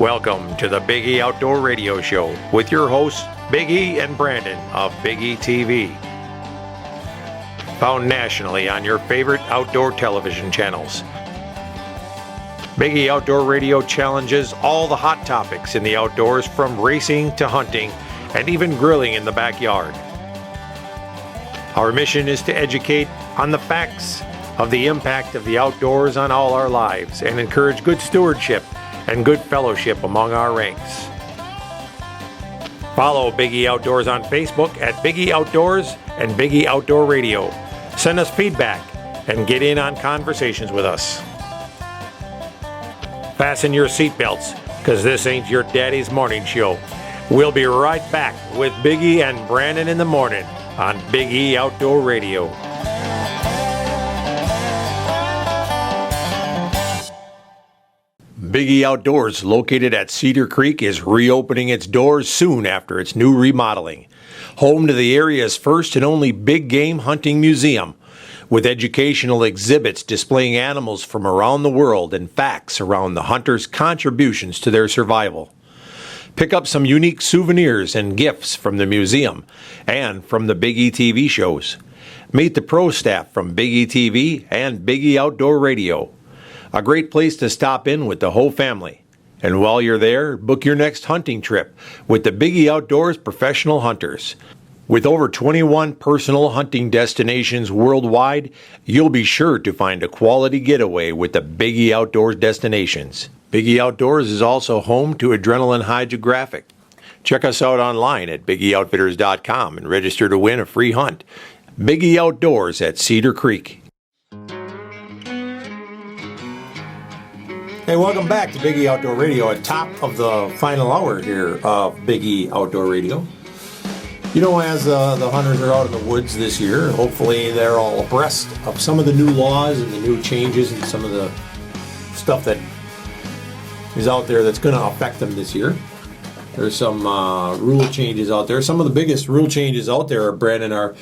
Welcome to the Big E Outdoor Radio Show with your hosts, Big E and Brandon of Big E TV. Found nationally on your favorite outdoor television channels. Big E Outdoor Radio challenges all the hot topics in the outdoors, from racing to hunting and even grilling in the backyard. Our mission is to educate on the facts of the impact of the outdoors on all our lives and encourage good stewardship and good fellowship among our ranks. Follow Big E Outdoors on Facebook at Big E Outdoors and Big E Outdoor Radio. Send us feedback and get in on conversations with us. Fasten your seatbelts, because this ain't your daddy's morning show. We'll be right back with Big E and Brandon in the morning on Big E Outdoor Radio. Big E Outdoors, located at Cedar Creek, is reopening its doors soon after its new remodeling. Home to the area's first and only big game hunting museum, with educational exhibits displaying animals from around the world and facts around the hunters' contributions to their survival. Pick up some unique souvenirs and gifts from the museum and from the Big E TV shows. Meet the pro staff from Big E TV and Big E Outdoor Radio. A great place to stop in with the whole family. And while you're there, book your next hunting trip with the Big E Outdoors professional hunters. With over 21 personal hunting destinations worldwide, you'll be sure to find a quality getaway with the Big E Outdoors destinations. Big E Outdoors is also home to Adrenaline Hydrographic. Check us out online at BigEOutfitters.com and register to win a free hunt. Big E Outdoors at Cedar Creek. Hey, welcome back to Big E Outdoor Radio at top of the final hour here of Big E Outdoor Radio. You know, as the hunters are out in the woods this year, hopefully they're all abreast of some of the new laws and the new changes and some of the stuff that is out there that's going to affect them this year. There's some rule changes out there. Some of the biggest rule changes out there, Brandon, are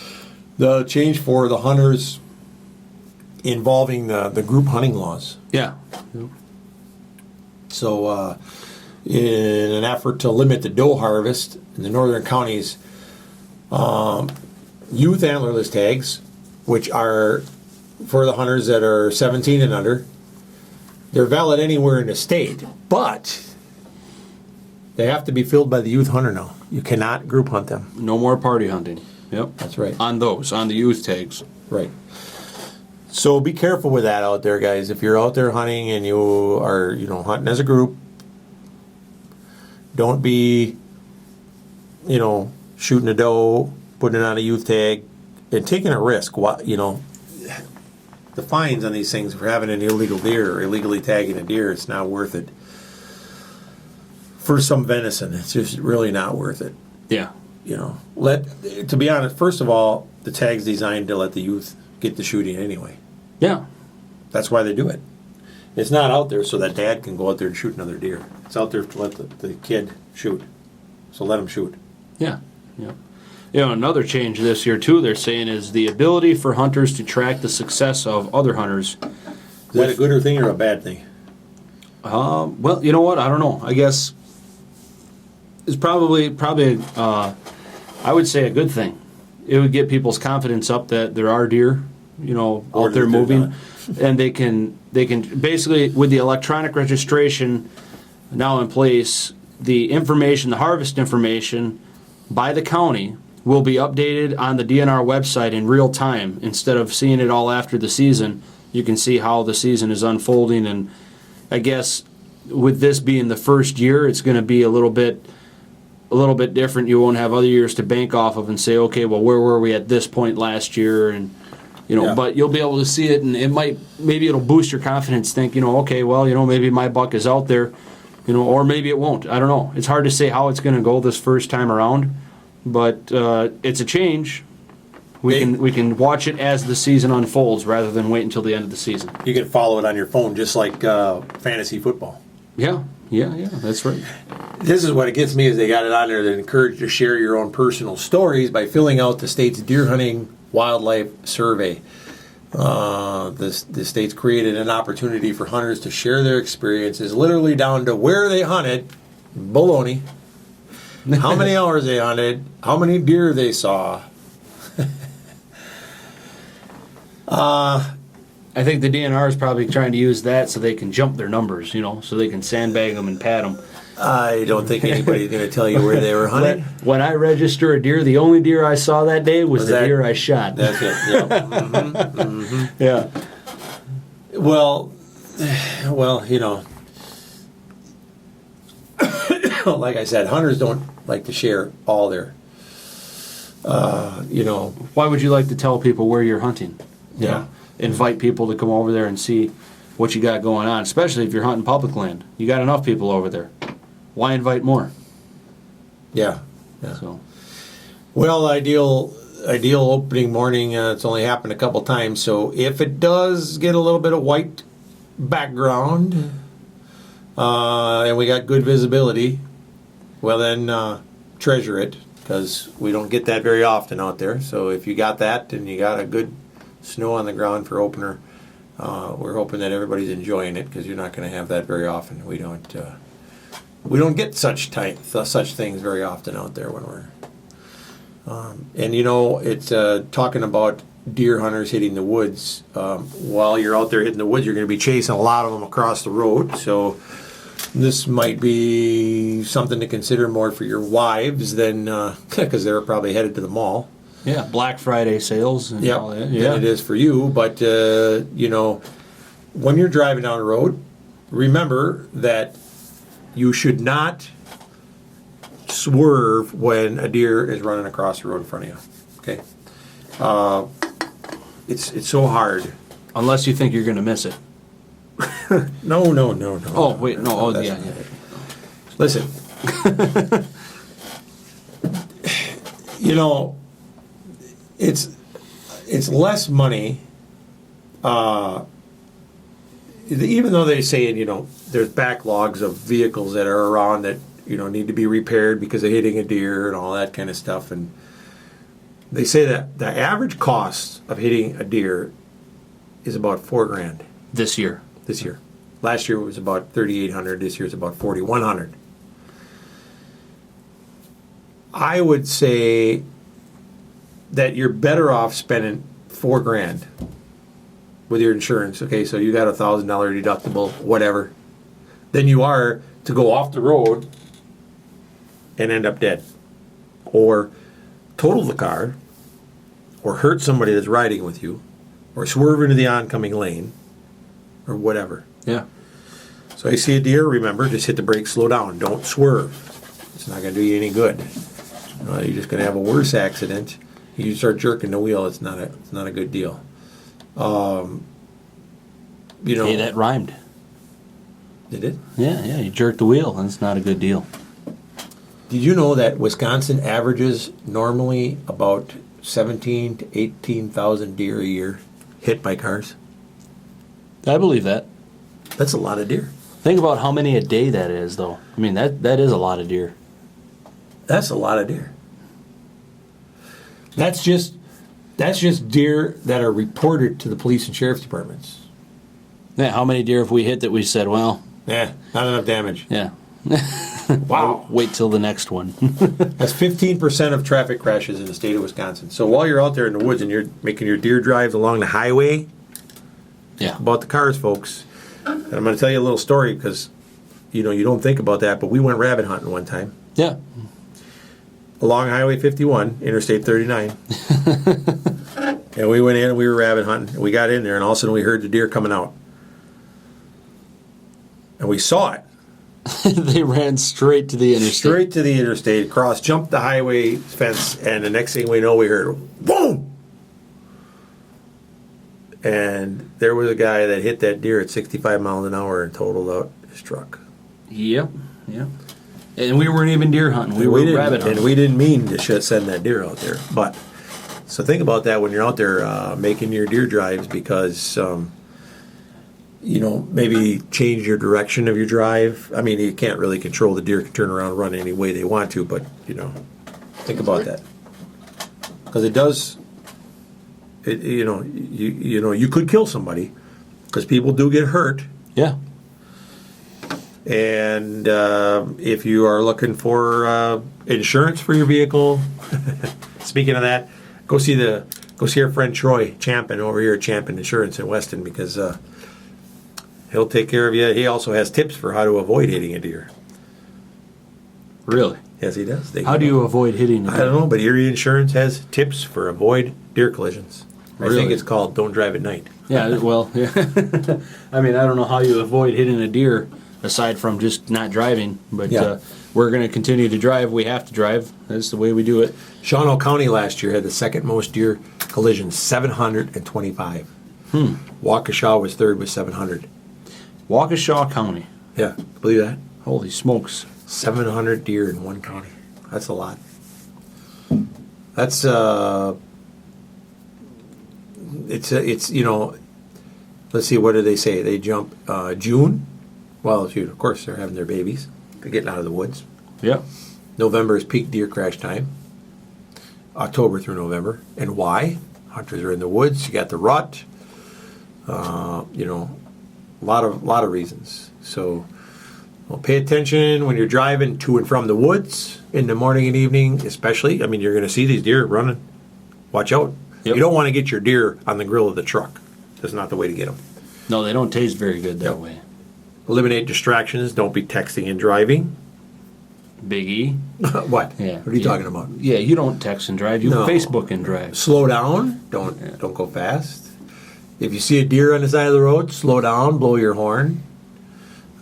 the change for the hunters involving the group hunting laws. Yeah. So in an effort to limit the doe harvest in the northern counties, youth antlerless tags, which are for the hunters that are 17 and under, they're valid anywhere in the state, but they have to be filled by the youth hunter now. You cannot group hunt them. No more party hunting. Yep. That's right. On the youth tags. Right. So be careful with that out there, guys. If you're out there hunting and you are, hunting as a group, don't be, shooting a doe, putting it on a youth tag, and taking a risk. The fines on these things for having an illegal deer or illegally tagging a deer, it's not worth it. For some venison, it's just really not worth it. Yeah. To be honest, first of all, the tag's designed to let the youth get the shooting anyway. Yeah. That's why they do it. It's not out there so that dad can go out there and shoot another deer. It's out there to let the kid shoot. So let him shoot. Yeah. Yeah. Another change this year, too, they're saying, is the ability for hunters to track the success of other hunters. Is that a good thing or a bad thing? Well, you know what? I don't know. I guess it's probably I would say a good thing. It would get people's confidence up that there are deer, out there moving. And they can basically, with the electronic registration now in place, the harvest information by the county will be updated on the DNR website in real time. Instead of seeing it all after the season, you can see how the season is unfolding. And I guess with this being the first year, it's going to be a little bit different. You won't have other years to bank off of and say, okay, well, where were we at this point last year? And but you'll be able to see it, and maybe it'll boost your confidence. Think, okay, well, maybe my buck is out there, or maybe it won't. I don't know. It's hard to say how it's going to go this first time around. But it's a change. We can watch it as the season unfolds rather than wait until the end of the season. You can follow it on your phone just like fantasy football. Yeah, that's right. This is what it gets me is they got it on there to encourage you to share your own personal stories by filling out the state's deer hunting wildlife survey. The state's created an opportunity for hunters to share their experiences, literally down to where they hunted, baloney, how many hours they hunted, how many deer they saw. I think the DNR is probably trying to use that so they can jump their numbers, so they can sandbag them and pad them. I don't think anybody's going to tell you where they were hunting. When I register a deer, the only deer I saw that day was the deer I shot. That's it. Yeah. Yeah. Well, like I said, hunters don't like to share all their, Why would you like to tell people where you're hunting? Yeah. Invite people to come over there and see what you got going on, especially if you're hunting public land. You got enough people over there. Why invite more? Yeah. So, Well, ideal opening morning. It's only happened a couple times, so if it does get a little bit of white background, and we got good visibility, well then treasure it, because we don't get that very often out there. So if you got that and you got a good snow on the ground for opener, we're hoping that everybody's enjoying it, because you're not going to have that very often. We don't get such things very often out there when we're it's talking about deer hunters hitting the woods. While you're out there hitting the woods, you're going to be chasing a lot of them across the road, so this might be something to consider more for your wives than because they're probably headed to the mall. yeah, Black Friday sales and all that. Yeah, it is for you. But when you're driving down the road, remember that you should not swerve when a deer is running across the road in front of you. Okay, it's so hard. Unless you think you're going to miss it. No. Oh, wait, no. Oh, That's yeah, not yeah. it. Listen, it's less money. Even though they say, there's backlogs of vehicles that are around that, need to be repaired because of hitting a deer and all that kind of stuff. And they say that the average cost of hitting a deer is about $4,000 This year. this year. Last year it was about $3,800. This year it's about $4,100. I would say that you're better off spending $4,000 with your insurance. Okay, so you got $1,000 deductible, whatever, than you are to go off the road and end up dead, or total the car, or hurt somebody that's riding with you, or swerve into the oncoming lane, or whatever. Yeah. So you see a deer, remember, just hit the brakes, slow down, don't swerve. It's not going to do you any good. You're just going to have a worse accident. You start jerking the wheel, it's not a good deal. Hey, that rhymed. Did it? Yeah, you jerk the wheel, and it's not a good deal. Did you know that Wisconsin averages normally about 17 to 18,000 deer a year hit by cars? I believe that. That's a lot of deer. Think about how many a day that is, though. I mean, that is a lot of deer. That's a lot of deer. That's just deer that are reported to the police and sheriff's departments. Yeah, how many deer have we hit that we said, well, Yeah, not enough damage. yeah. Wow. Wait till the next one. That's 15% of traffic crashes in the state of Wisconsin. So while you're out there in the woods and you're making your deer drives along the highway, Yeah. about the cars, folks. And I'm going to tell you a little story because, you don't think about that, but we went rabbit hunting one time. Yeah. Along Highway 51, Interstate 39. And we went in and we were rabbit hunting. And we got in there and all of a sudden we heard the deer coming out. And we saw it. They ran straight to the interstate. Straight to the interstate, jumped the highway fence, and the next thing we know, we heard boom! And there was a guy that hit that deer at 65 miles an hour and totaled out his truck. Yep. And we weren't even deer hunting. We were rabbit hunting. And we didn't mean to send that deer out there. But, so think about that when you're out there making your deer drives, because maybe change your direction of your drive. I mean, you can't really control the deer can turn around and run any way they want to, but, think about that. Because it does you could kill somebody because people do get hurt. Yeah. And if you are looking for insurance for your vehicle, speaking of that, go see our friend Troy Champion over here at Champion Insurance in Weston, because he'll take care of you. He also has tips for how to avoid hitting a deer. Really? Yes, he does. How do you avoid hitting a I deer? don't know, but Erie Insurance has tips for avoid deer collisions. I Really? think it's called Don't Drive at Night. Yeah, well, yeah. I mean, I don't know how you avoid hitting a deer aside from just not driving, but Yeah. we're going to continue to drive. We have to drive. That's the way we do it. Shawano County last year had the second most deer collisions, 725. Waukesha was third with 700. Waukesha County. Yeah, believe that? Holy smokes. 700 deer in one county. That's a lot. That's it's let's see, what do they say? They jump June. Well, of course they're having their babies. They're getting out of the woods. Yep. November is peak deer crash time. October through November. And why? Hunters are in the woods. You got the rut. A lot of reasons. So, pay attention when you're driving to and from the woods in the morning and evening, especially. I mean, you're going to see these deer running. Watch out. Yep. You don't want to get your deer on the grill of the truck. That's not the way to get them. No, they don't taste very good that way. Eliminate distractions. Don't be texting and driving. Big E. What? Yeah. What are you talking about? Yeah, you don't text and drive. You No. Facebook and drive. Slow down. Don't go fast. If you see a deer on the side of the road, slow down. Blow your horn.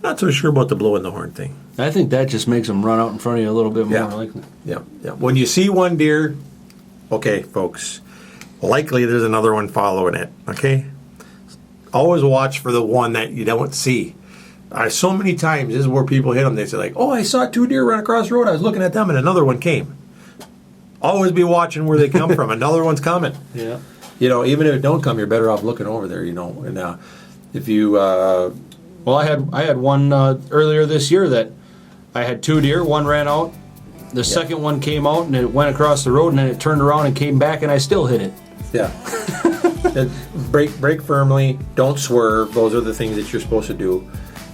Not so sure about the blowing the horn thing. I think that just makes them run out in front of you a little bit more Yeah. likely. Yeah. When you see one deer, okay, folks, likely there's another one following it. Okay. Always watch for the one that you don't see. So many times, this is where people hit them. They say like, "Oh, I saw two deer run across the road. I was looking at them, and another one came." Always be watching where they come from. Another one's coming. Yeah. Even if it don't come, you're better off looking over there. And if you Well, I had one earlier this year that I had two deer. One ran out. The second one came out and it went across the road and then it turned around and came back and I still hit it. Yeah. Brake firmly. Don't swerve. Those are the things that you're supposed to do.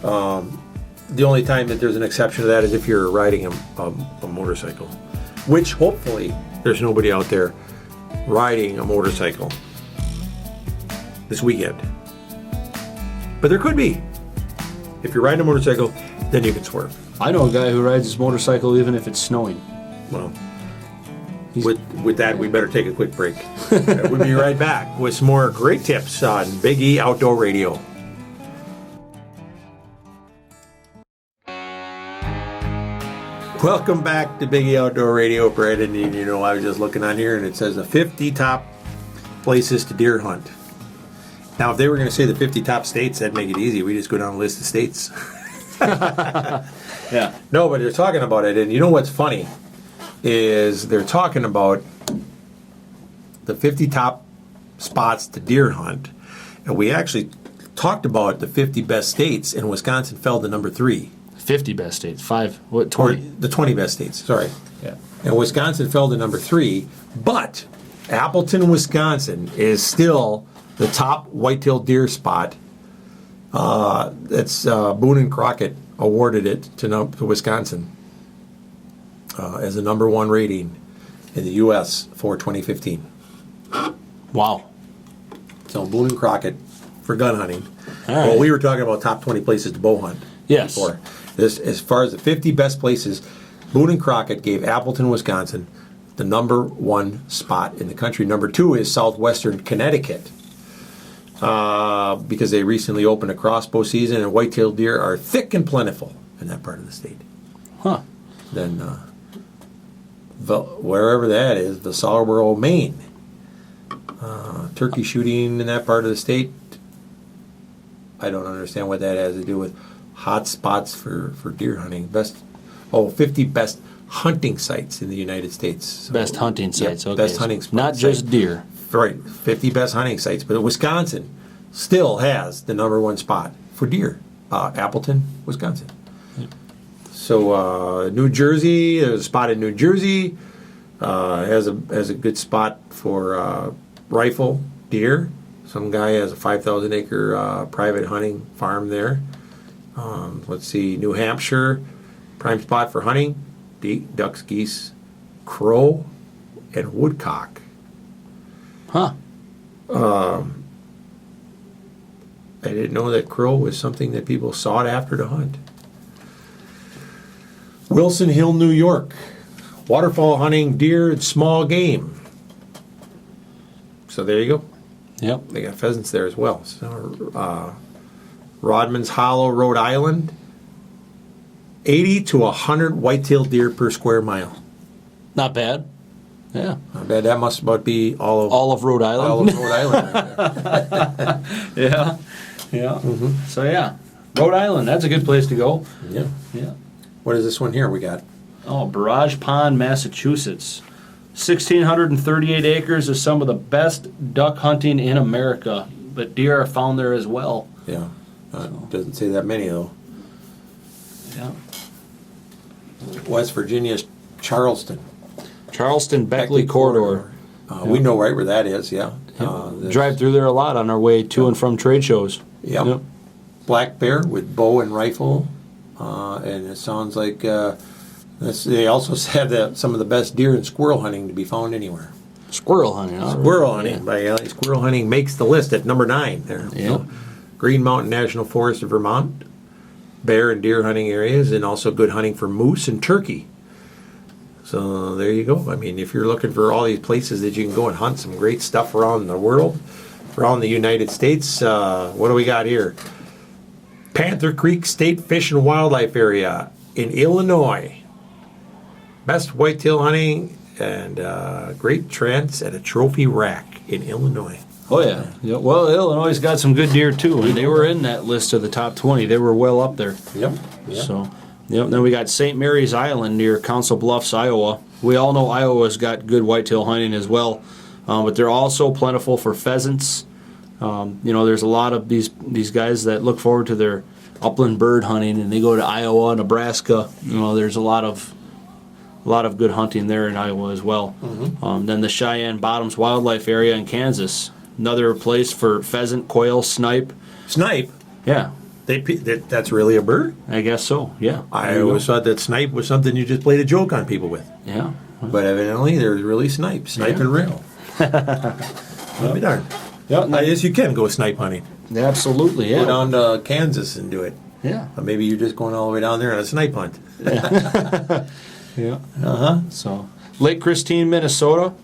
The only time that there's an exception to that is if you're riding a motorcycle, which hopefully there's nobody out there riding a motorcycle this weekend. But there could be. If you're riding a motorcycle, then you can swerve. I know a guy who rides his motorcycle even if it's snowing. Well, with that, we better take a quick break. We'll be right back with some more great tips on Big E Outdoor Radio. Welcome back to Big E Outdoor Radio, Brandon. I was just looking on here and it says the 50 top places to deer hunt. Now, if they were going to say the 50 top states, that'd make it easy. We just go down a list of states. Yeah. No, but they're talking about it, and you know what's funny is they're talking about the 50 top spots to deer hunt, and we actually talked about the 50 best states, and Wisconsin fell to number 3. 50 best states. 5. What? Or 20. the 20 best states, sorry. Yeah. And Wisconsin fell to number 3, but Appleton, Wisconsin is still the top white-tailed deer spot. That's Boone and Crockett awarded it to Wisconsin as the number 1 rating in the U.S. for 2015. Wow. So Boone and Crockett for gun hunting. All Well, right. we were talking about top 20 places to bow hunt. Yes. Before. This, as far as the 50 best places, Boone and Crockett gave Appleton, Wisconsin, the number 1 spot in the country. Number 2 is southwestern Connecticut. Because they recently opened a crossbow season and white-tailed deer are thick and plentiful in that part of the state. Huh. Then wherever that is, Vassalboro, Maine. Turkey shooting in that part of the state, I don't understand what that has to do with hot spots for deer hunting. 50 best hunting sites in the United States. So, Best hunting sites. yeah, Okay. best hunting spots. Not just deer. Right, 50 best hunting sites. But Wisconsin still has the number 1 spot for deer. Appleton, Wisconsin. So New Jersey, there's a spot in New Jersey. Has a good spot for rifle deer. Some guy has a 5,000 acre private hunting farm there. Let's see, New Hampshire, prime spot for hunting. Ducks, geese, crow, and woodcock. Huh. I didn't know that crow was something that people sought after to hunt. Wilson Hill, New York. Waterfowl hunting, deer, and small game. So there you go. Yep. They got pheasants there as well. So, Rodman's Hollow, Rhode Island. 80 to 100 white-tailed deer per square mile. Not bad. Yeah. I bet that must about be all of Rhode Island. all of Rhode Island right there. Yeah. Yeah. So yeah, Rhode Island. That's a good place to go. Yeah. Yeah. What is this one here we got? Oh, Barrage Pond, Massachusetts. 1,638 acres of some of the best duck hunting in America, but deer are found there as well. Yeah. Doesn't say that many though. Yeah. West Virginia's Charleston. Charleston Beckley corridor. We know right where that is, yeah. Drive through there a lot on our way to and from trade shows. Yep. Black bear with bow and rifle. And it sounds like they also have some of the best deer and squirrel hunting to be found anywhere. Squirrel hunting. Squirrel hunting. By golly, squirrel hunting makes the list at number 9 there. Yeah. Green Mountain National Forest of Vermont. Bear and deer hunting areas, and also good hunting for moose and turkey. So there you go. I mean, if you're looking for all these places that you can go and hunt some great stuff around the world, around the United States, what do we got here? Panther Creek State Fish and Wildlife Area in Illinois. Best whitetail hunting and great trends at a trophy rack in Illinois. Oh yeah. Yeah. Well, Illinois got some good deer too, and they were in that list of the top 20. They were well up there. Yep. So, yep. Then we got St. Mary's Island near Council Bluffs, Iowa. We all know Iowa's got good whitetail hunting as well, but they're also plentiful for pheasants. There's a lot of these guys that look forward to their upland bird hunting, and they go to Iowa, Nebraska. There's a lot of good hunting there in Iowa as well. Then the Cheyenne Bottoms Wildlife Area in Kansas. Another place for pheasant, quail, snipe. Snipe? Yeah. That's really a bird? I guess so, yeah. I always thought that snipe was something you just played a joke on people with. Yeah. But evidently there's really snipe and real. I'll be darned. Yeah, I guess you can go snipe hunting. Absolutely, yeah. Go down to Kansas and do it. Yeah. Or maybe you're just going all the way down there on a snipe hunt. Yeah. So, Lake Christine, Minnesota.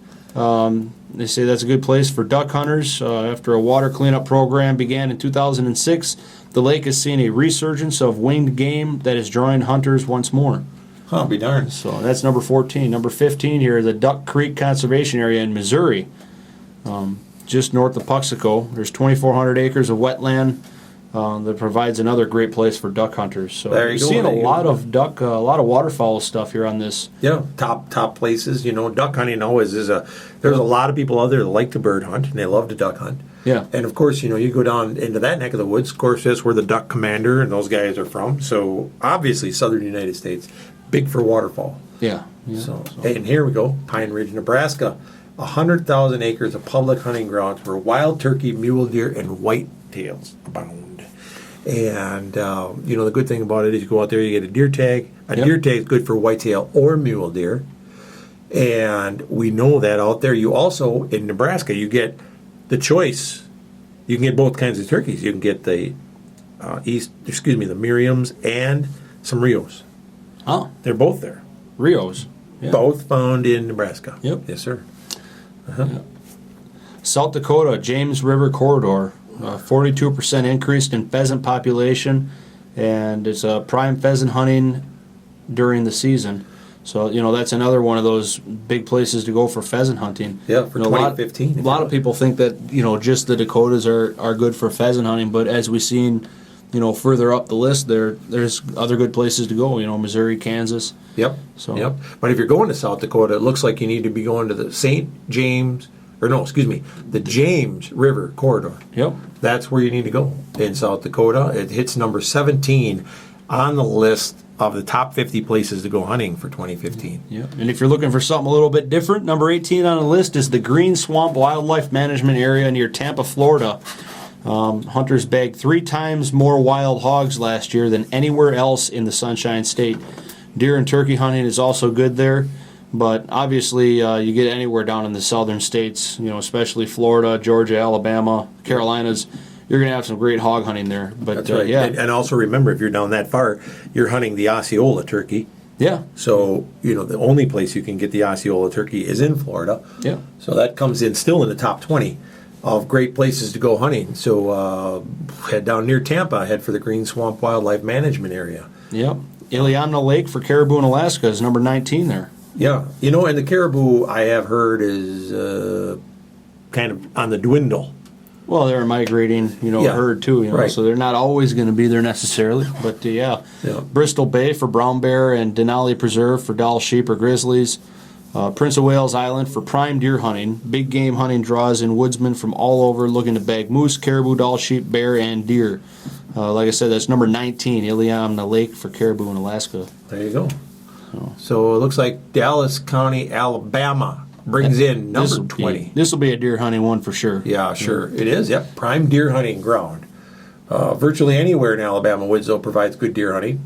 They say that's a good place for duck hunters. After a water cleanup program began in 2006, the lake has seen a resurgence of winged game that is drawing hunters once more. I'll be darned. So that's number 14. Number 15 here, the Duck Creek Conservation Area in Missouri, just north of Puxico. There's 2,400 acres of wetland that provides another great place for duck hunters. So there you we're go. seeing a lot of waterfowl stuff here on this. Yeah, top places. Duck hunting always is there's a lot of people out there that like to bird hunt and they love to duck hunt. Yeah. And of course, you go down into that neck of the woods. Of course, that's where the duck commander and those guys are from. So obviously, southern United States, big for waterfowl. Yeah. So, and here we go, Pine Ridge, Nebraska, 100,000 acres of public hunting grounds where wild turkey, mule deer, and whitetails abound. And the good thing about it is you go out there, you get a deer tag. Deer tag is good for whitetail or mule deer. And we know that out there. You also, in Nebraska, you get the choice. You can get both kinds of turkeys. You can get the the Merriams and some Rios. Oh. They're both there. Rios. Yeah. Both found in Nebraska. Yep. Yes, sir. Yeah. South Dakota, James River Corridor, 42% increase in pheasant population, and it's prime pheasant hunting during the season. So, that's another one of those big places to go for pheasant hunting. Yeah, for 2015. A lot of people think that, just the Dakotas are good for pheasant hunting, but as we've seen, further up the list, there's other good places to go, Missouri, Kansas. Yep. So. Yep. But if you're going to South Dakota, it looks like you need to be going to the the James River Corridor. Yep. That's where you need to go in South Dakota. It hits number 17 on the list of the top 50 places to go hunting for 2015. Yeah. And if you're looking for something a little bit different, number 18 on the list is the Green Swamp Wildlife Management Area near Tampa, Florida. Hunters bagged 3 times more wild hogs last year than anywhere else in the Sunshine State. Deer and turkey hunting is also good there, but obviously you get anywhere down in the southern states, especially Florida, Georgia, Alabama, Carolinas, you're going to have some great hog hunting there. But That's right. yeah. And also remember, if you're down that far, you're hunting the Osceola turkey. Yeah. So, the only place you can get the Osceola turkey is in Florida. Yeah. So that comes in still in the top 20 of great places to go hunting. So head down near Tampa, head for the Green Swamp Wildlife Management Area. Yep. Iliamna Lake for caribou in Alaska is number 19 there. Yeah. And the caribou, I have heard, is kind of on the dwindle. Well, they're migrating, herd too, right. So they're not always going to be there necessarily. But yeah. Bristol Bay for brown bear and Denali Preserve for Dall sheep or grizzlies. Prince of Wales Island for prime deer hunting. Big game hunting draws in woodsmen from all over looking to bag moose, caribou, Dall sheep, bear, and deer. Like I said, that's number 19, Iliamna Lake for caribou in Alaska. There you go. So it looks like Dallas County, Alabama brings in number 20. This will be a deer hunting one for sure. Yeah, sure. It is, yep. Prime deer hunting ground. Virtually anywhere in Alabama woods, though, provides good deer hunting.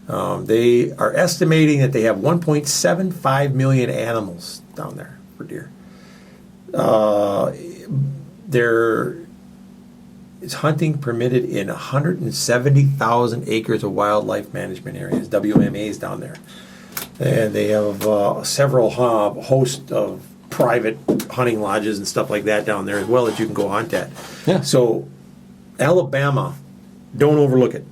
They are estimating that they have 1.75 million animals down there for deer. There is hunting permitted in 170,000 acres of wildlife management areas, WMAs down there. And they have several host of private hunting lodges and stuff like that down there as well that you can go hunt at. Yeah. So Alabama, don't overlook it.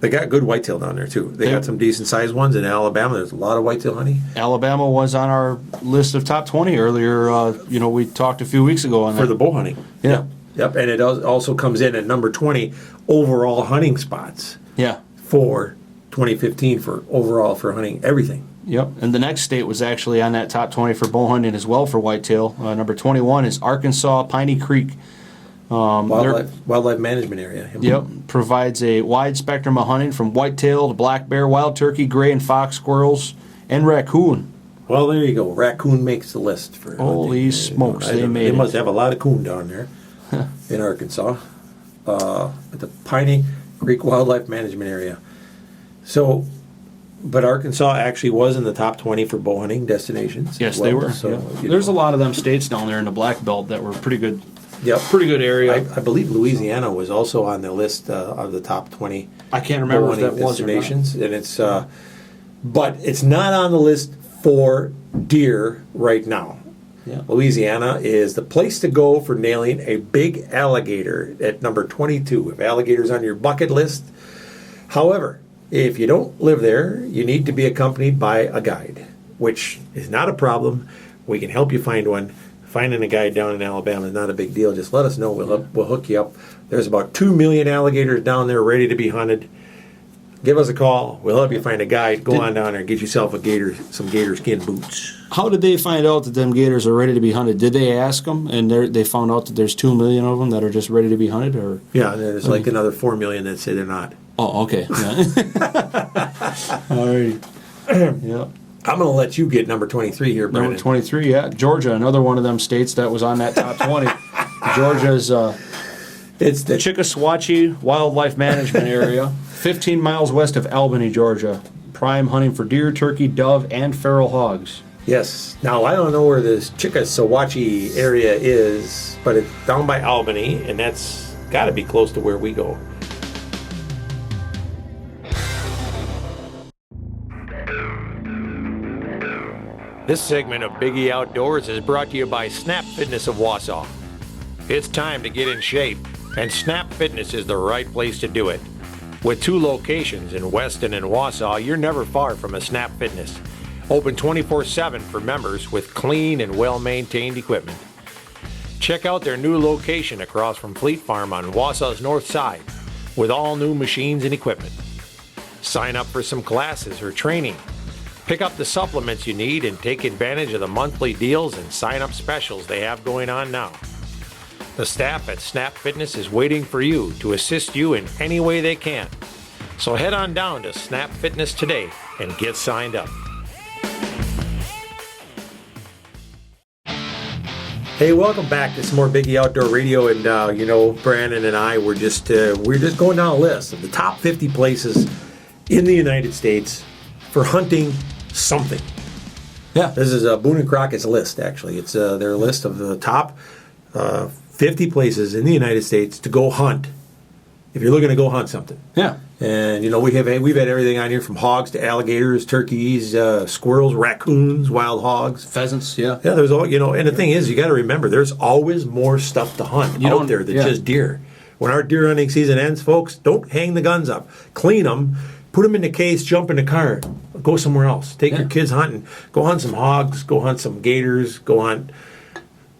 They got good whitetail down there too. They got some decent sized ones in Alabama. There's a lot of whitetail hunting. Alabama was on our list of top 20 earlier. We talked a few weeks ago on that. For the bow hunting. Yeah. Yep. And it also comes in at number 20 overall hunting spots. Yeah. For 2015 for hunting everything. Yep, and the next state was actually on that top 20 for bow hunting as well for whitetail. Number 21 is Arkansas Piney Creek. Wildlife management area. Yep, provides a wide spectrum of hunting from whitetail to black bear, wild turkey, gray and fox squirrels, and raccoon. Well, there you go. Raccoon makes the list for holy smokes! They must have a lot of coon down there in Arkansas at the Piney Creek Wildlife Management Area. So. But Arkansas actually was in the top 20 for bow hunting destinations. Yes, they were. So, There's a lot of them states down there in the Black Belt that were pretty good. Yep. Pretty good area. I believe Louisiana was also on the list of the top 20. I can't remember if that was destinations, and it's, but it's not on the list for deer right now. Yeah. Louisiana is the place to go for nailing a big alligator at number 22. If alligator's on your bucket list, however. If you don't live there, you need to be accompanied by a guide, which is not a problem. We can help you find one. Finding a guide down in Alabama is not a big deal. Just let us know. We'll hook you up. There's about 2 million alligators down there ready to be hunted. Give us a call. We'll help you find a guide. Go on down there and get yourself some gator skin boots. How did they find out that them gators are ready to be hunted? Did they ask them, and they found out that there's 2 million of them that are just ready to be hunted? Or yeah, there's like another 4 million that say they're not. Oh, okay. Yeah. All right. Yeah. I'm going to let you get number 23 here, Brandon. Number 23, yeah. Georgia, another one of them states that was on that top 20. Georgia's it's the Chickasaw Wildlife Management Area, 15 miles west of Albany, Georgia. Prime hunting for deer, turkey, dove, and feral hogs. Yes. Now, I don't know where this Chickasaw area is, but it's down by Albany, and that's got to be close to where we go. This segment of Biggie Outdoors is brought to you by Snap Fitness of Wausau. It's time to get in shape, and Snap Fitness is the right place to do it. With 2 locations in Weston and Wausau, you're never far from a Snap Fitness. Open 24/7 for members with clean and well-maintained equipment. Check out their new location across from Fleet Farm on Wausau's north side with all new machines and equipment. Sign up for some classes or training. Pick up the supplements you need and take advantage of the monthly deals and sign-up specials they have going on now. The staff at Snap Fitness is waiting for you to assist you in any way they can. So head on down to Snap Fitness today and get signed up. Hey, welcome back to some more Biggie Outdoor Radio, and Brandon and I we're just going down a list of the top 50 places in the United States for hunting something. Yeah. This is Boone and Crockett's list, actually. It's their list of the top 50 places in the United States to go hunt if you're looking to go hunt something. Yeah. And we've had everything on here from hogs to alligators, turkeys, squirrels, raccoons, wild hogs, Pheasants. Yeah. Yeah, there's all and the thing is, you got to remember, there's always more stuff to hunt out there than just deer. When our deer hunting season ends, folks, don't hang the guns up. Clean them, put them in the case, jump in the car, go somewhere else. Take your kids hunting. Go hunt some hogs. Go hunt some gators. Go hunt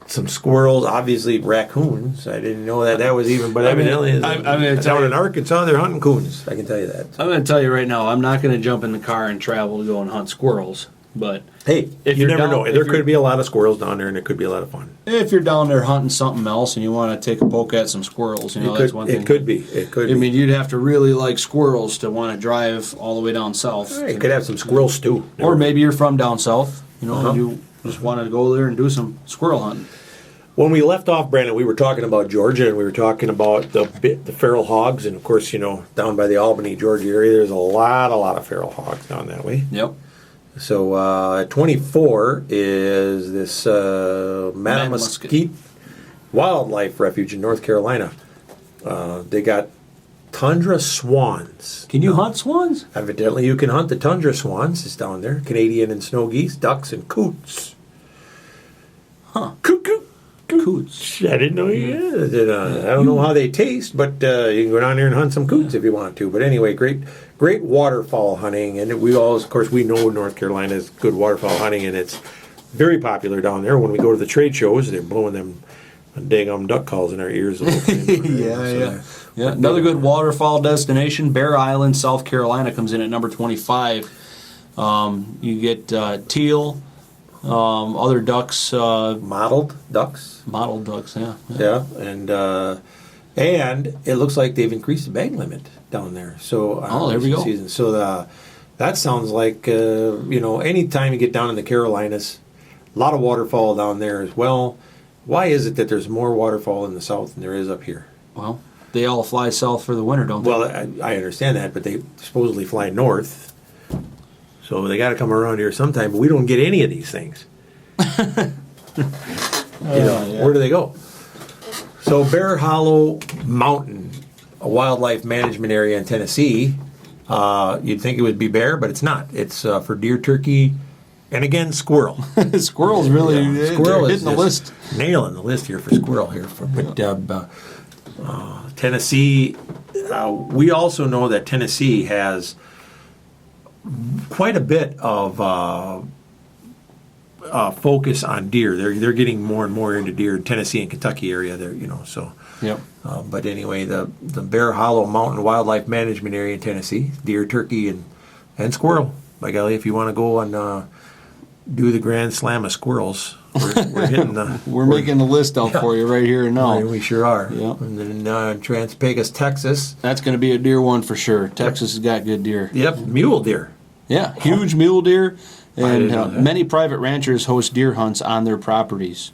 some squirrels, obviously raccoons. I didn't know that was even, but evidently down in Arkansas they're hunting coons. I can tell you that. I'm going to tell you right now, I'm not going to jump in the car and travel to go and hunt squirrels. But hey, you never know. There could be a lot of squirrels down there, and it could be a lot of fun. If you're down there hunting something else and you want to take a poke at some squirrels, that's one thing. It could be. It could be. I mean, you'd have to really like squirrels to want to drive all the way down south. You could have some squirrel stew. Or maybe you're from down south, and you just wanted to go there and do some squirrel hunting. When we left off, Brandon, we were talking about Georgia, and we were talking about the feral hogs, and of course, down by the Albany, Georgia area, there's a lot of feral hogs down that way. Yep. So at 24 is this Mattamuskeet Wildlife Refuge in North Carolina. They got tundra swans. Can you hunt swans? Evidently, you can hunt the tundra swans. It's down there. Canadian and snow geese, ducks, and coots. Huh. Coots. I didn't know you did. I don't know how they taste, but you can go down there and hunt some coots if you want to. But anyway, great waterfowl hunting, and we know North Carolina is good waterfowl hunting, and it's very popular down there. When we go to the trade shows, they're blowing them dang duck calls in our ears. Yeah. Another good waterfowl destination, Bear Island, South Carolina, comes in at number 25. You get teal. Other ducks, mottled ducks. Yeah, and it looks like they've increased the bag limit down there. So there we go. Season. So that sounds like anytime you get down in the Carolinas, a lot of waterfowl down there as well. Why is it that there's more waterfowl in the south than there is up here? Well, they all fly south for the winter, don't they? Well, I understand that, but they supposedly fly north. So they got to come around here sometime, but we don't get any of these things. Where do they go? So Bear Hollow Mountain, a wildlife management area in Tennessee. You'd think it would be bear, but it's not. It's for deer, turkey, and again, squirrel. Squirrel's really squirrel hitting the list. Nailing the list here for squirrel here. Tennessee, we also know that Tennessee has quite a bit of focus on deer. They're getting more and more into deer in Tennessee and Kentucky area there, so. Yep. But anyway, the Bear Hollow Mountain Wildlife Management Area in Tennessee, deer, turkey, and squirrel. By golly, if you want to go and do the Grand Slam of squirrels, we're hitting the... we're making the list out for you right here and now. We sure are. Yep. And then Trans-Pecos, Texas. That's going to be a deer one for sure. Texas has got good deer. Yep, mule deer. Yeah, huge mule deer. And many private ranchers host deer hunts on their properties.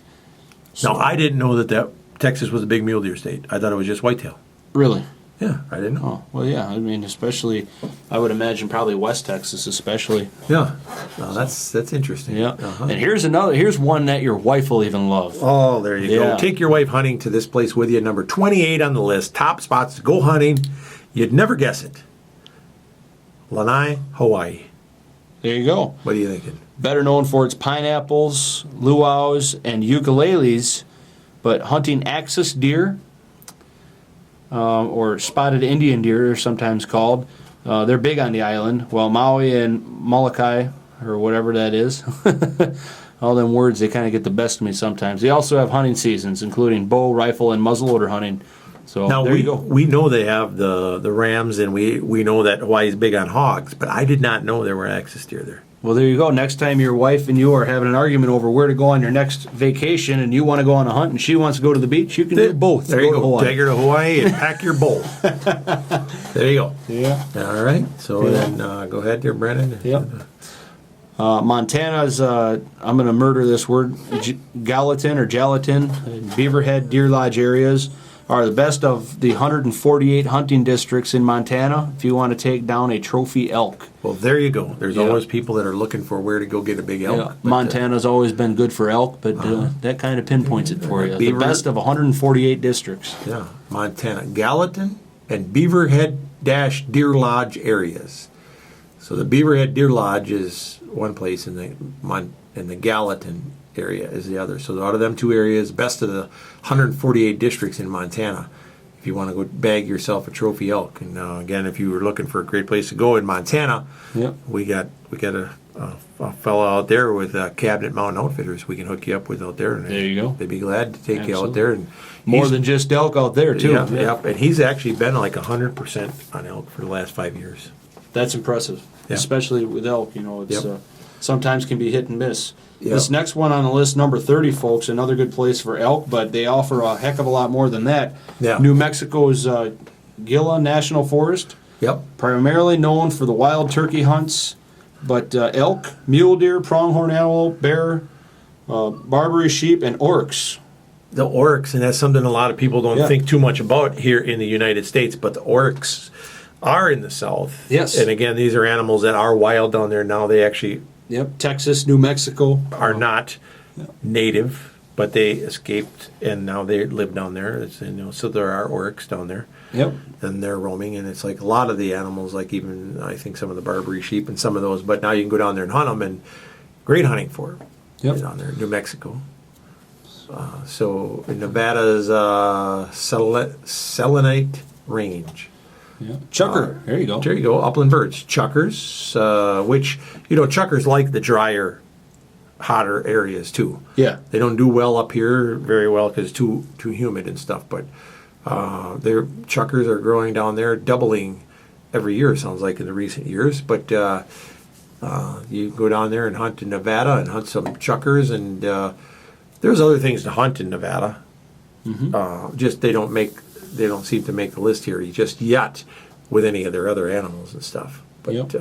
So, now, I didn't know that Texas was a big mule deer state. I thought it was just whitetail. Really? Yeah, I didn't know. Oh, well, yeah. I mean, especially, I would imagine probably West Texas especially. Yeah. Well, that's interesting. Yeah. And here's one that your wife will even love. Oh, there you go. Take your wife hunting to this place with you. Number 28 on the list. Top spots to go hunting. You'd never guess it. Lanai, Hawaii. There you go. What are you thinking? Better known for its pineapples, luau's, and ukuleles, but hunting axis deer, or spotted Indian deer, they're sometimes called. They're big on the island. Well, Maui and Molokai, or whatever that is, all them words, they kind of get the best of me sometimes. They also have hunting seasons, including bow, rifle, and muzzleloader hunting. So now there you go. We know they have the rams, and we know that Hawaii's big on hogs, but I did not know there were axis deer there. Well, there you go. Next time your wife and you are having an argument over where to go on your next vacation, and you want to go on a hunt, and she wants to go to the beach, you can do both. There you to go. Hawaii. Take her to Hawaii and pack your bowl. There you go. Yeah. All right. So Yeah. then go ahead there, Brennan. Yep. Montana's, I'm going to murder this word, Gallatin or Gallatin, and Beaverhead, Deer Lodge areas are the best of the 148 hunting districts in Montana if you want to take down a trophy elk. Well, there you go. There's Yeah. always people that are looking for where to go get a big elk. Yeah, but, Montana's always been good for elk, but that kind of pinpoints it for you. The best of 148 districts. Yeah, Montana, Gallatin and Beaverhead-Deer Lodge areas. So the Beaverhead Deer Lodge is one place, and the Gallatin area is the other. So out of them two areas, best of the 148 districts in Montana, if you want to go bag yourself a trophy elk. And again, if you were looking for a great place to go in Montana, Yep. we got a fellow out there with Cabinet Mountain Outfitters. We can hook you up with out there. And There you go. They'd be glad to take you out Absolutely. there. And More he's- than just elk out there, too. yeah, yep. And he's actually been like 100% on elk for the last 5 years. That's impressive, Yeah. especially with elk. You know, it's Yep. sometimes can be hit and miss. Yep. This next one on the list, number 30, folks, another good place for elk, but they offer a heck of a lot more than that. Yeah. New Mexico's Gila National Forest, Yep. primarily known for the wild turkey hunts, but elk, mule deer, pronghorn antelope, bear, Barbary sheep, and oryx. The oryx, and that's something a lot of people don't Yeah. think too much about here in the United States, but the oryx are in the South. Yes. And again, these are animals that are wild down there now. They actually Yep, Texas, New Mexico. are not native, but they escaped and now they live down there. So there are oryx down there. Yep. And they're roaming, and it's like a lot of the animals, like even I think some of the Barbary sheep and some of those. But now you can go down there and hunt them, and great hunting for them. Yep. Down there, New Mexico. So in Nevada's Selenite Range. Yeah. Chucker. There you go. There you go, upland birds, chuckers, which chuckers like the drier, hotter areas too. Yeah. They don't do well up here very well because it's too humid and stuff. But their chuckers are growing down there, doubling every year. Sounds like in the recent years. But you go down there and hunt in Nevada and hunt some chuckers, and there's other things to hunt in Nevada. Just they don't seem to make the list here just yet with any of their other animals and stuff. But Yep.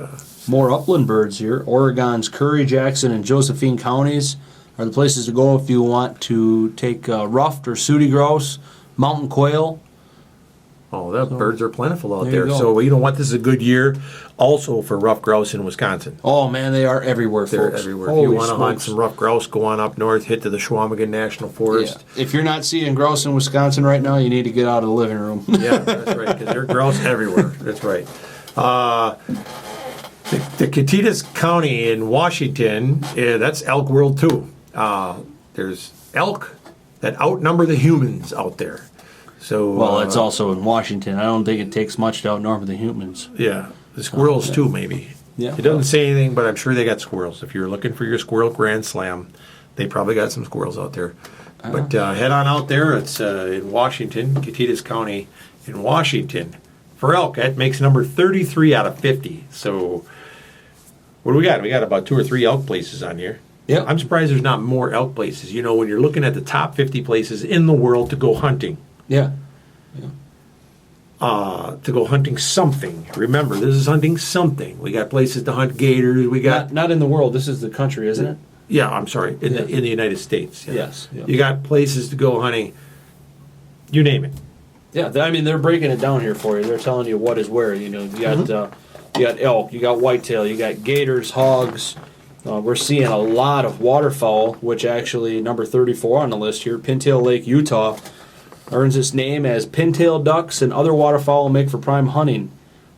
More upland birds here. Oregon's Curry, Jackson, and Josephine counties are the places to go if you want to take ruffed or sooty grouse, mountain quail. birds are plentiful out there you there. go. So you know what? This is a good year also for rough grouse in Wisconsin. Oh man, they are everywhere, They're folks. everywhere. If Holy you want to hunt smokes. some rough grouse, go on up north, hit to the Schwamigan National Yeah. Forest. If you're not seeing grouse in Wisconsin right now, you need to get out of the living room. Yeah, that's right, because there are grouse everywhere. That's right. The Catitas County in Washington, that's elk world too. There's elk that outnumber the humans out there. So Well, it's also in Washington. I don't think it takes much to outnumber the humans. yeah, the squirrels too maybe. Yeah. It doesn't say anything, but I'm sure they got squirrels. If you're looking for your squirrel grand slam, they probably got some squirrels out there. But head on out there. It's in Washington, Catitas County in Washington. For elk, that makes number 33 out of 50. So what do we got? We got about 2 or 3 elk places on here. Yep. I'm surprised there's not more elk places. You know, when you're looking at the top 50 places in the world to go hunting, Yeah. to go hunting something. Remember, this is hunting something. We got places to hunt gators. We got Not in the world. This is the country, isn't it? yeah. I'm sorry, in Yeah. the United States. Yeah. Yes, yeah. You got places to go hunting. You name it. Yeah, I mean they're breaking it down here for you. They're telling you what is where. You know, you got elk, you got whitetail, you got gators, hogs. We're seeing a lot of waterfowl, which actually number 34 on the list here, Pintail Lake, Utah, earns its name as pintail ducks and other waterfowl make for prime hunting.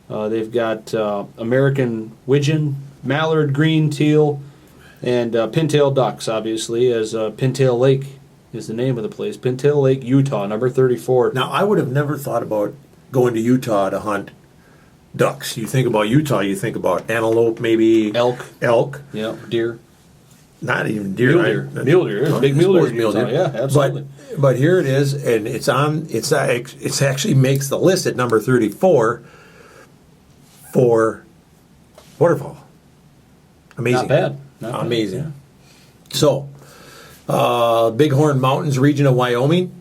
They've got American widgeon, mallard, green, teal, and pintail ducks. Obviously, as Pintail Lake is the name of the place. Pintail Lake, Utah, number 34. Now, I would have never thought about going to Utah to hunt ducks. You think about Utah, you think about antelope, maybe Elk. elk, Yeah, deer. not even deer. Mule deer. Mule deer. There's big mule deer in Utah. Yeah, absolutely. But here it is, and it's actually makes the list at number 34 for waterfowl. Amazing. Not bad. Not bad. Amazing. So, Bighorn Mountains region of Wyoming.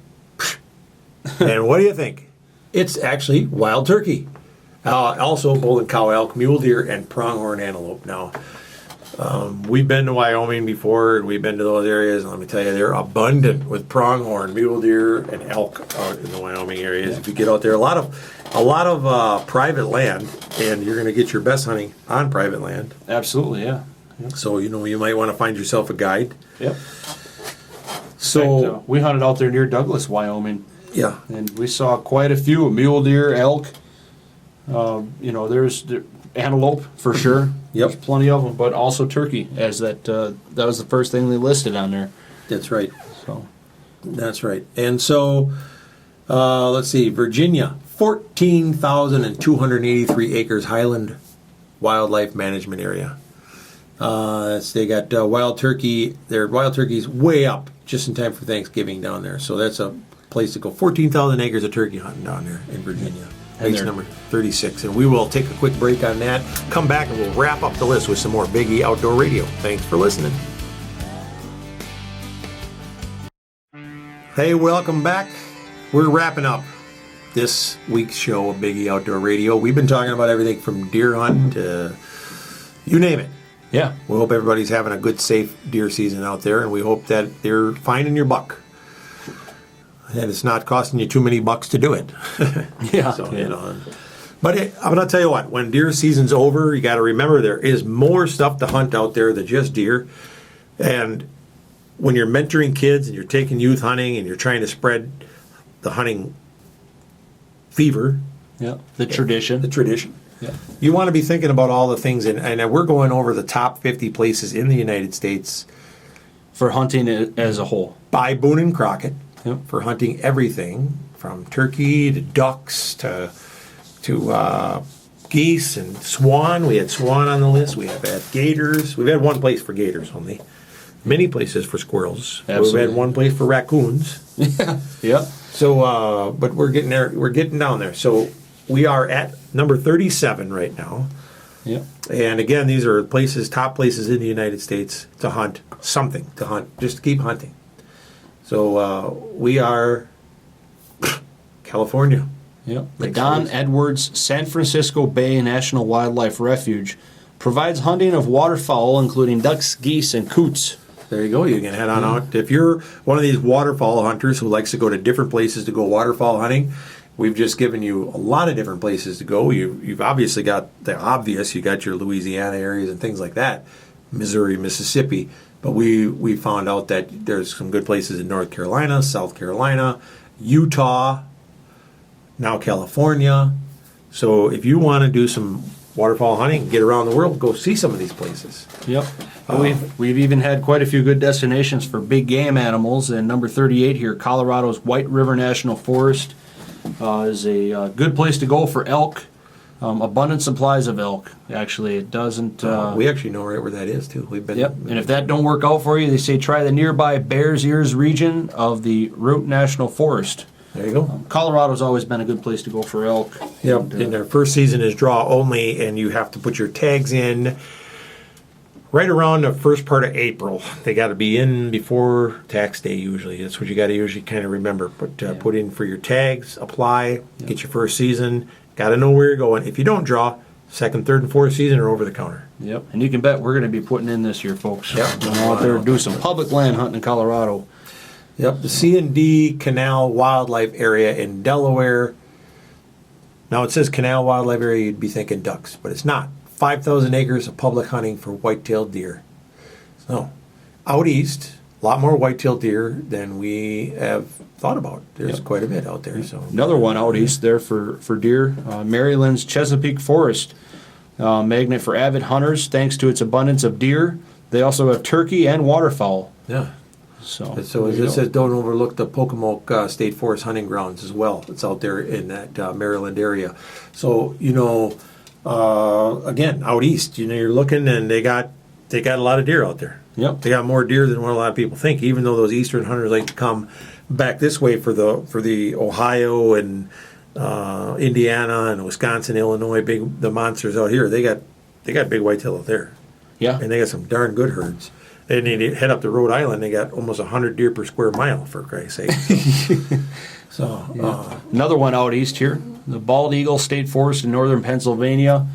And what do you think? It's actually wild turkey. Also golden cow, elk, mule deer, and pronghorn antelope. Now, we've been to Wyoming before, and we've been to those areas, and let me tell you, they're abundant with pronghorn, mule deer, and elk out in the Wyoming areas. If you get out there, a lot of private land, and you're going to get your best hunting on private land. Absolutely, yeah. Yep. So, you might want to find yourself a guide. Yep. So, In fact, we hunted out there near Douglas, Wyoming, yeah. and we saw quite a few mule deer, elk. There's antelope for sure. Yep. There's plenty of them, but also turkey, as that was the first thing they listed on there. That's right. So That's right. And so, let's see, Virginia, 14,283 acres Highland Wildlife Management Area. They got wild turkey. Their wild turkey's way up just in time for Thanksgiving down there. So that's a place to go. 14,000 acres of turkey hunting down there in Virginia. Base number 36. And we will take a quick break on that. Come back and we'll wrap up the list with some more Big E Outdoor Radio. Thanks for listening. Hey, welcome back. We're wrapping up this week's show of Big E Outdoor Radio. We've been talking about everything from deer hunting to you name it. yeah, We hope everybody's having a good, safe deer season out there, and we hope that they're finding your buck. And it's not costing you too many bucks to do it. yeah. So, But I'm going to tell you what, when deer season's over, you got to remember there is more stuff to hunt out there than just deer. And when you're mentoring kids and you're taking youth hunting and you're trying to spread the hunting fever, Yeah, the tradition. Yeah. you want to be thinking about all the things. And we're going over the top 50 places in the United States For hunting as a whole. by Boone and Crockett. Yep. For hunting everything from turkey to ducks to geese and swan. We had swan on the list. We have had gators. We've had one place for gators only. Many places for squirrels. Absolutely. We've had one place for raccoons. Yeah. So, but we're getting there. We're getting down there. So we are at number 37 right now. Yep. And again, these are top places in the United States to hunt something, to hunt, just to keep hunting. So we are California. Yep. The Makes Don sense. Edwards San Francisco Bay National Wildlife Refuge provides hunting of waterfowl, including ducks, geese, and coots. There you go. You can head on out. If you're one of these waterfowl hunters who likes to go to different places to go waterfowl hunting, we've just given you a lot of different places to go. You've obviously got the obvious. You got your Louisiana areas and things like that, Missouri, Mississippi. But we found out that there's some good places in North Carolina, South Carolina, Utah, now California. So if you want to do some waterfowl hunting, get around the world, go see some of these places. Yep. We've even had quite a few good destinations for big game animals. And number 38 here, Colorado's White River National Forest is a good place to go for elk. Abundant supplies of elk. Actually, it doesn't. We actually know right where that is too. We've been. Yep. And if that don't work out for you, they say try the nearby Bears Ears region of the Root National Forest. There you go. Colorado's always been a good place to go for elk. Yep. And, And their first season is draw only, and you have to put your tags in right around the first part of April. They got to be in before tax day usually. That's what you got to usually kind of remember. Put in for your tags, apply, get your first season. Got to know where you're going. If you don't draw, second, third, and fourth season are over the counter. Yep. And you can bet we're going to be putting in this year, folks. Yep. Going out there to do some public land hunting in Colorado. Yep. The C&D Canal Wildlife Area in Delaware. Now it says Canal Wildlife Area, you'd be thinking ducks, but it's not. 5,000 acres of public hunting for white-tailed deer. So, out east, a lot more white-tailed deer than we have thought about. There's quite a bit out there. So Another one out east there for deer, Maryland's Chesapeake Forest, magnet for avid hunters thanks to its abundance of deer. They also have turkey and waterfowl. yeah. So As there you it go. says, don't overlook the Pocomoke State Forest hunting grounds as well. It's out there in that Maryland area. So again, out east, you're looking, and they got a lot of deer out there. Yep. They got more deer than what a lot of people think. Even though those eastern hunters like to come back this way for the Ohio and Indiana and Wisconsin, Illinois, the monsters out here. They got big whitetail out there. Yeah. And they got some darn good herds. And they head up to Rhode Island, they got almost 100 deer per square mile, for Christ's sake. Another one out east here, the Bald Eagle State Forest in northern Pennsylvania.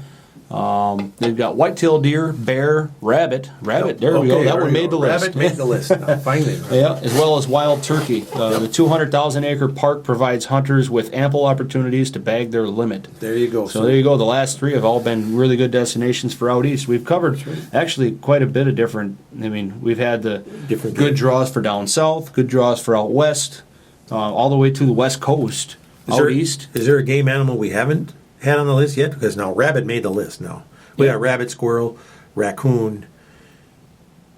They've got whitetail deer, bear, rabbit. There we go. That one made the list. Rabbit made the list. Now, finally. Yeah, as well as wild turkey. The 200,000 acre park provides hunters with ample opportunities to bag their limit. There you go. So there you go. The last three have all been really good destinations for out east. We've covered actually quite a bit of different. I mean, we've had the Different good games. draws for down south, good draws for out west, all the way to the west coast, out east. Is there a game animal we haven't had on the list yet? Because now rabbit made the list now. We got rabbit, squirrel, raccoon.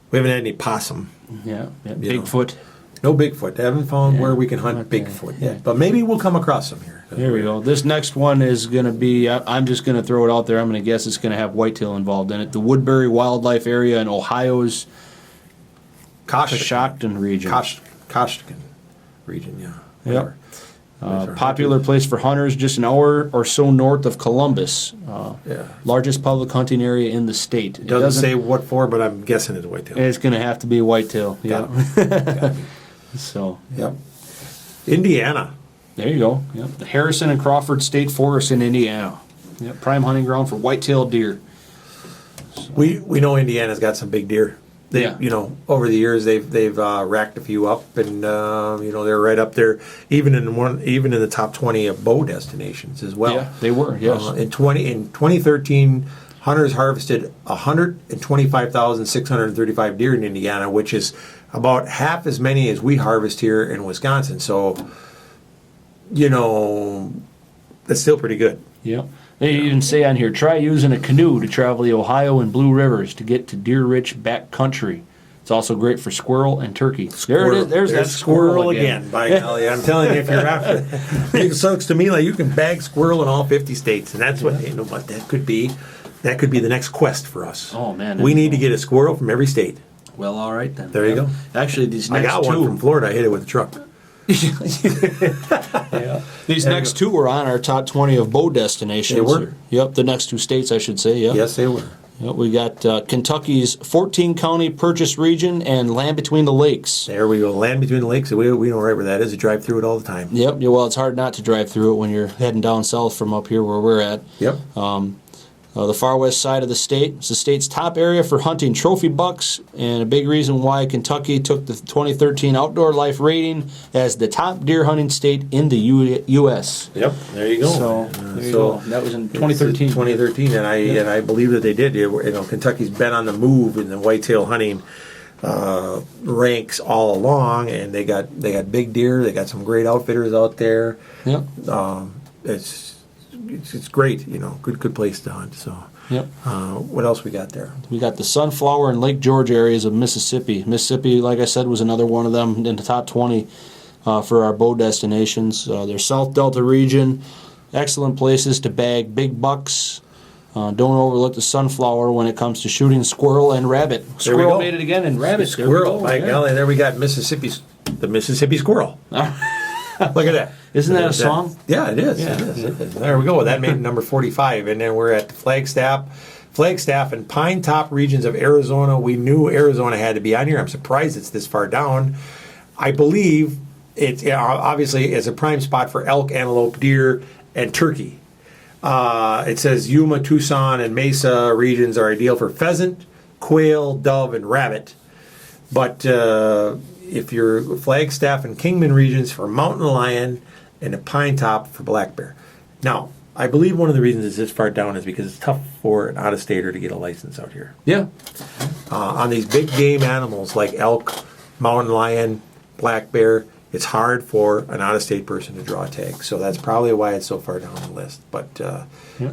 We haven't had any possum. Yeah, know. Bigfoot. No Bigfoot. They haven't found where we can hunt Bigfoot yet. But maybe we'll come across some here. There we go. This next one is going to be, I'm just going to throw it out there. I'm going to guess it's going to have whitetail involved in it. The Woodbury Wildlife Area in Ohio's Coshocton region. Coshocton region, yeah. Yep. Popular place for hunters, just an hour or so north of Columbus. Largest public hunting area in the state. It Doesn't say what for, but I'm guessing it's whitetail. It's going to have to be whitetail. Got Yeah. So. Yep. Indiana. There you go. Yep. The Harrison and Crawford State Forest in Indiana. Yep. Prime hunting ground for white-tailed deer. We know Indiana's got some big deer. They, Yeah. over the years they've racked a few up, and they're right up there, even in the top 20 of bow destinations as well. Yeah, they were. Yes. In 2013, hunters harvested 125,635 deer in Indiana, which is about half as many as we harvest here in Wisconsin. So, that's still pretty good. Yep. They even say on here, try using a canoe to travel the Ohio and Blue Rivers to get to deer-rich back country. It's also great for squirrel and turkey. There it is. There's that squirrel again. By golly, I'm telling you, if you're after, it sucks to me like you can bag squirrel in all 50 states, and that's what what that could be. That could be the next quest for us. Oh man, we need to get a squirrel from every state. Well, all right then. There you go. Actually, these I next got one from Florida. I hit it with a truck. These next two were on our top 20 of bow destinations. They were? Yep, the next two states, I should say. Yep. Yes, they were. Yep, we got Kentucky's 14 county purchase region and land between the lakes. There we go. Land between the lakes. We know right where that is. We drive through it all the time. Yep. Yeah, well, it's hard not to drive through it when you're heading down south from up here where we're at. Yep. The far west side of the state. It's the state's top area for hunting trophy bucks, and a big reason why Kentucky took the 2013 Outdoor Life rating as the top deer hunting state in the U.S. Yep. There you go. So, there you go. That was in 2013. 2013, and I believe that they did. Kentucky's been on the move in the whitetail hunting ranks all along, and they got big deer. They got some great outfitters out there. Yep. It's great, good place to hunt. So, Yep. What else we got there? We got the Sunflower and Lake George areas of Mississippi. Mississippi, like I said, was another one of them in the top 20 for our bow destinations. Their South Delta region, excellent places to bag big bucks. Don't overlook the Sunflower when it comes to shooting squirrel and rabbit. Squirrel made it again, and rabbit. Squirrel, by golly, there we got the Mississippi squirrel. Look at that. Isn't that a song? Yeah, it is. Yeah. It is. There we go. That made number 45. And then we're at the Flagstaff and Pine Top regions of Arizona. We knew Arizona had to be on here. I'm surprised it's this far down. I believe it obviously is a prime spot for elk, antelope, deer, and turkey. It says Yuma, Tucson, and Mesa regions are ideal for pheasant, quail, dove, and rabbit. But if you're Flagstaff and Kingman regions for mountain lion and a pine top for black bear. Now, I believe one of the reasons it's this far down is because it's tough for an out-of-stater to get a license out here. Yeah. On these big game animals like elk, mountain lion, black bear, it's hard for an out-of-state person to draw a tag. So that's probably why it's so far down the list. But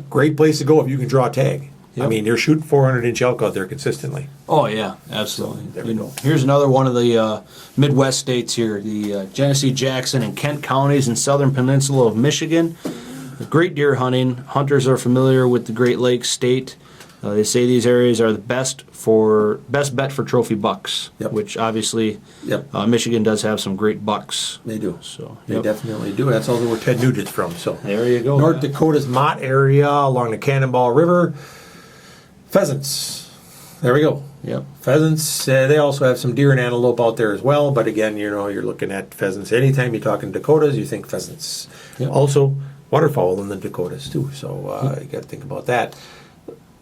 great place to go if you can draw a tag. Yep. I mean, they're shooting 400-inch elk out there consistently. Oh, yeah, absolutely. There we go. Here's another one of the Midwest states here, the Genesee, Jackson, and Kent counties in southern peninsula of Michigan. Great deer hunting. Hunters are familiar with the Great Lakes state. They say these areas are the best bet for trophy bucks, which obviously Michigan does have some great bucks. They do. So they definitely do. That's also where Ted Nugent's from. So there you go. North Dakota's Mott area along the Cannonball River. Pheasants. there we go. Yep. Pheasants, they also have some deer and antelope out there as well, but again, you're looking at pheasants. Anytime you're talking Dakotas, you think pheasants. Yep. Also, waterfowl in the Dakotas too, so you got to think about that.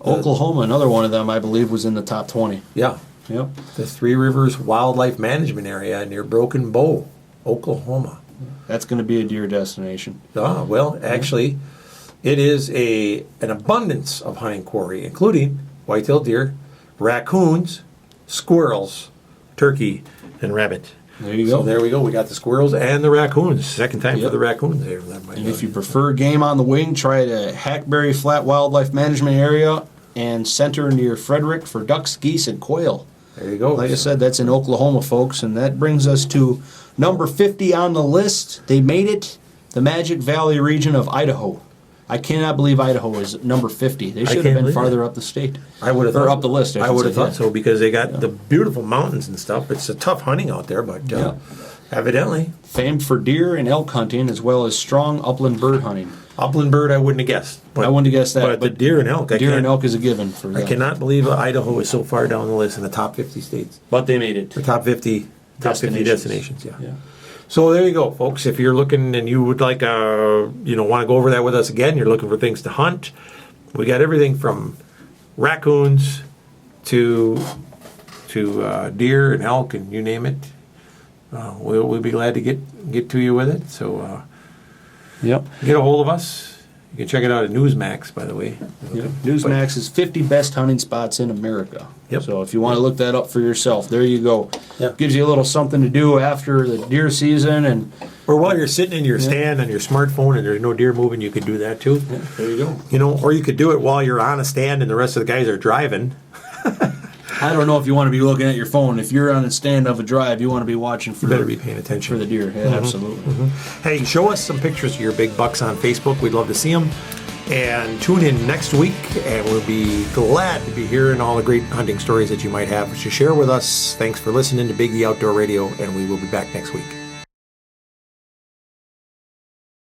Oklahoma, another one of them, I believe, was in the top 20. Yeah. Yep. The Three Rivers Wildlife Management Area near Broken Bow, Oklahoma. That's going to be a deer destination. Ah, well, actually, it is an abundance of hunting quarry, including white-tailed deer, raccoons, squirrels, turkey, and rabbit. There you So go. there we go. We got the squirrels and the raccoons. Second time for Yep. the raccoons there. And if you prefer game on the wing, try the Hackberry Flat Wildlife Management Area and Center near Frederick for ducks, geese, and quail. There you go. Like I said, that's in Oklahoma, folks, and that brings us to number 50 on the list. They made it, the Magic Valley region of Idaho. I cannot believe Idaho is number 50. They should have can't been believe farther up the state. I would have Or thought, up the list, I should would have say, thought yeah. so because they got the beautiful mountains and stuff. It's a tough hunting out there, but Yeah. evidently, Famed for deer and elk hunting, as well as strong upland bird hunting. upland bird I wouldn't have guessed. But, I wouldn't have guessed that. But the deer and elk, deer and elk is a given for I them. cannot believe Idaho is so far down the list in the top 50 states. But they made it. The top 50 destinations, yeah. Yeah. So there you go, folks. If you're looking and you would like, want to go over that with us again, you're looking for things to hunt. We got everything from raccoons to deer and elk and you name it. We'll be glad to get to you with it. So Yep. get a hold of us. You can check it out at Newsmax, by the way. Newsmax is 50 best hunting spots in America. Yep. So if you want to look that up for yourself, there you go. Yep. Gives you a little something to do after the deer season, and Or while you're sitting in your stand on your smartphone and there's no deer moving, you could do that too. there you go. Or you could do it while you're on a stand and the rest of the guys are driving. I don't know if you want to be looking at your phone. If you're on a stand of a drive, you want to be watching for You better be paying attention. for the deer. Yeah, absolutely. Hey, show us some pictures of your big bucks on Facebook. We'd love to see them. And tune in next week, and we'll be glad to be hearing all the great hunting stories that you might have to share with us. Thanks for listening to Biggie Outdoor Radio, and we will be back next week.